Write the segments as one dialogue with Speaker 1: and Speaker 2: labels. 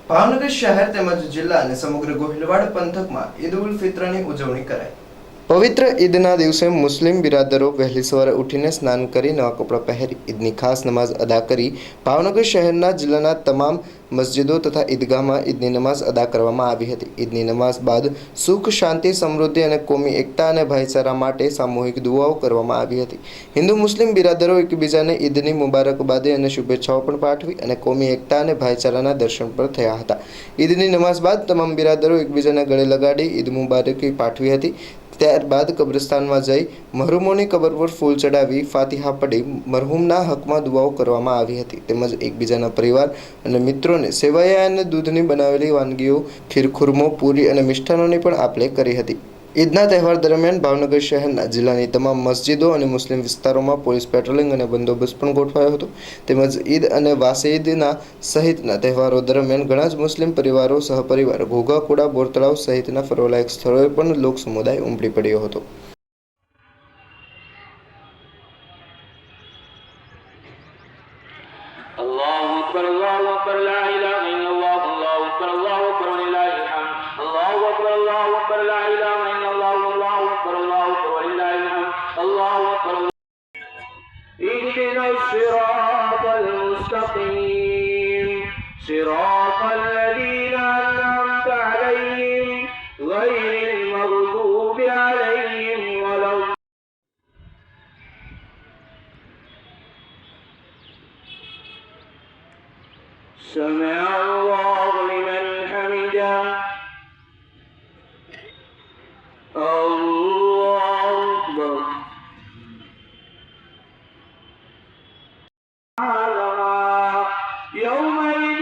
Speaker 1: ભાવનગર શહેર તેમજ જિલ્લા અને સમગ્ર ગોહિલવાડ પંથકમાં ઈદ ઉલ ફિત્રની ઉજવણી કરાઈ। પવિત્ર ઈદના દિવસે મુસ્લિમ બિરાદરો વહેલી સવારે ઉઠીને સ્નાન કરી નવા કપડાં પહેરી ઈદની ખાસ નમાઝ અદા કરી ભાવનગર શહેરના જિલ્લાના તમામ મસ્જિદો તથા ઈદગાહમાં ઈદની નમાઝ અદા કરવામાં આવી હતી। ઈદની નમાઝ બાદ સુખ, શાંતિ, સમૃદ્ધિ અને કોમી એકતા અને ભાઈચારા માટે સામૂહિક દુઆઓ કરવામાં આવી હતી। હિન્દુ મુસ્લિમ બિરાદરો એકબીજાને ઈદની મુબારકબાદી અને શુભેચ્છાઓ પણ પાઠવી અને કોમી એકતા અને ભાઈચારાના દર્શન પણ થયા હતા। ઈદની નમાઝ બાદ તમામ બિરાદરો એકબીજાને ગળે લગાડી ઈદ મુબારકી પાઠવી હતી। ત્યારબાદ કબ્રસ્તાનમાં જઈ મરહૂમોની કબર પર ફૂલ ચડાવી ફાતિહા પઢી મરહૂમના હકમાં દુઆઓ કરવામાં આવી હતી તેમજ એકબીજાના પરિવાર અને મિત્રોને સેવૈયા અને દૂધની બનાવેલી વાનગીઓ, ખીરખુરમો, પૂરી અને મિષ્ટાનોની પણ આપ-લે કરી હતી। ઈદના તહેવાર દરમિયાન ભાવનગર શહેરના જિલ્લાની તમામ મસ્જિદો અને મુસ્લિમ વિસ્તારોમાં પોલીસ પેટ્રોલિંગ અને બંદોબસ્ત પણ ગોઠવાયો હતો તેમજ ઈદ અને વાસીદના સહિતના તહેવારો દરમિયાન ઘણા જ મુસ્લિમ પરિવારો સહપરિવાર ઘોઘાકુડા, બોરતળાવ સહિતના ફરવાલાયક સ્થળોએ પણ લોક સમુદાય ઉમટી પડ્યો હતો।
Speaker 2: अल्लाहु अकबर ला इलाहा इल्लल्लाह अल्लाहु अकबर वलिल्लाहिल हम्द अल्लाहु अकबर ला इलाहा इल्लल्लाह अल्लाहु अकबर वलिल्लाहिल हम्द अल्लाहु अकबर इहदिनस सिरातल मुस्तकीम सिरातल लज़ीना अन'अमता अलैहिम गैरिल मग़दूबि अलैहिम वलद سمع الله لمن حمده الله أكبر يومئذ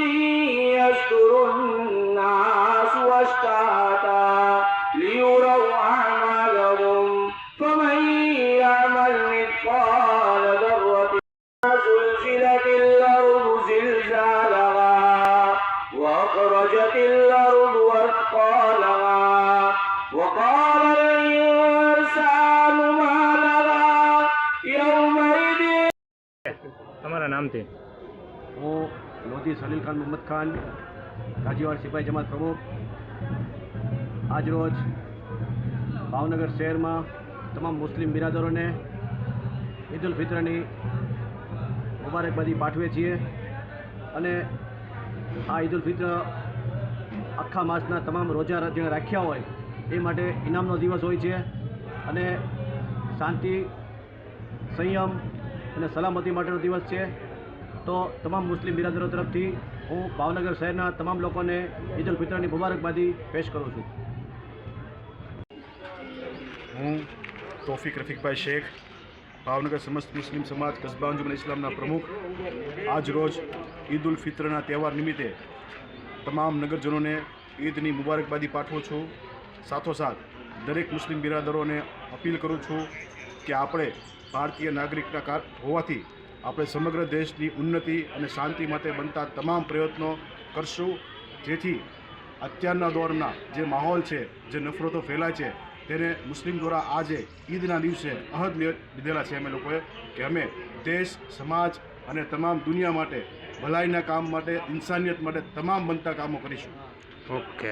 Speaker 2: يصدر الناس أشتاتا ليروا أعمالهم فمن يعمل مثقال ذرة زلزلت الأرض زلزالها وأخرجت الأرض أثقالها وقال الإنسان ما لها يومئذ
Speaker 3: તમારા નામથી
Speaker 4: હું લોધી સલીલ ખાન મોહમ્મદ ખાન કાજીવાડ સિપાહી જમાત પ્રમુખ આજરોજ ભાવનગર શહેરમાં તમામ મુસ્લિમ બિરાદરોને ઈદ ઉલ ફિત્રની મુબારકબાદી પાઠવીએ છીએ અને આ ઈદ ઉલ ફિત્ર આખા માસના તમામ રોજા જેણે રાખ્યા હોય એ માટે ઇનામનો દિવસ હોય છે અને શાંતિ, સંયમ અને સલામતી માટેનો દિવસ છે। તો તમામ મુસ્લિમ બિરાદરો તરફથી હું ભાવનગર શહેરના તમામ લોકોને ઈદ ઉલ ફિત્રની મુબારકબાદી પેશ કરું છું।
Speaker 5: હું તોફિક રફીકભાઈ શેખ, ભાવનગર સમસ્ત મુસ્લિમ સમાજ કસ્બા અંજુમન ઇસ્લામના પ્રમુખ, આજ રોજ ઈદ ઉલ ફિત્રના તહેવાર નિમિત્તે તમામ નગરજનોને ઈદની મુબારકબાદી પાઠવું છું। સાથોસાથ દરેક મુસ્લિમ બિરાદરોને અપીલ કરું છું કે આપણે ભારતીય નાગરિકના હોવાથી આપણે સમગ્ર દેશની ઉન્નતિ અને શાંતિ માટે બનતા તમામ પ્રયત્નો કરશું, જેથી અત્યારના દોરના જે માહોલ છે, જે નફરતો ફેલાય છે તેને મુસ્લિમ દ્વારા આજે ઈદના દિવસે અહદ લીધેલા છે અમે લોકોએ કે અમે દેશ, સમાજ અને તમામ દુનિયા માટે ભલાઈના કામ માટે, ઇન્સાનિયત માટે તમામ બનતા કામો કરીશું।
Speaker 3: ઓકે।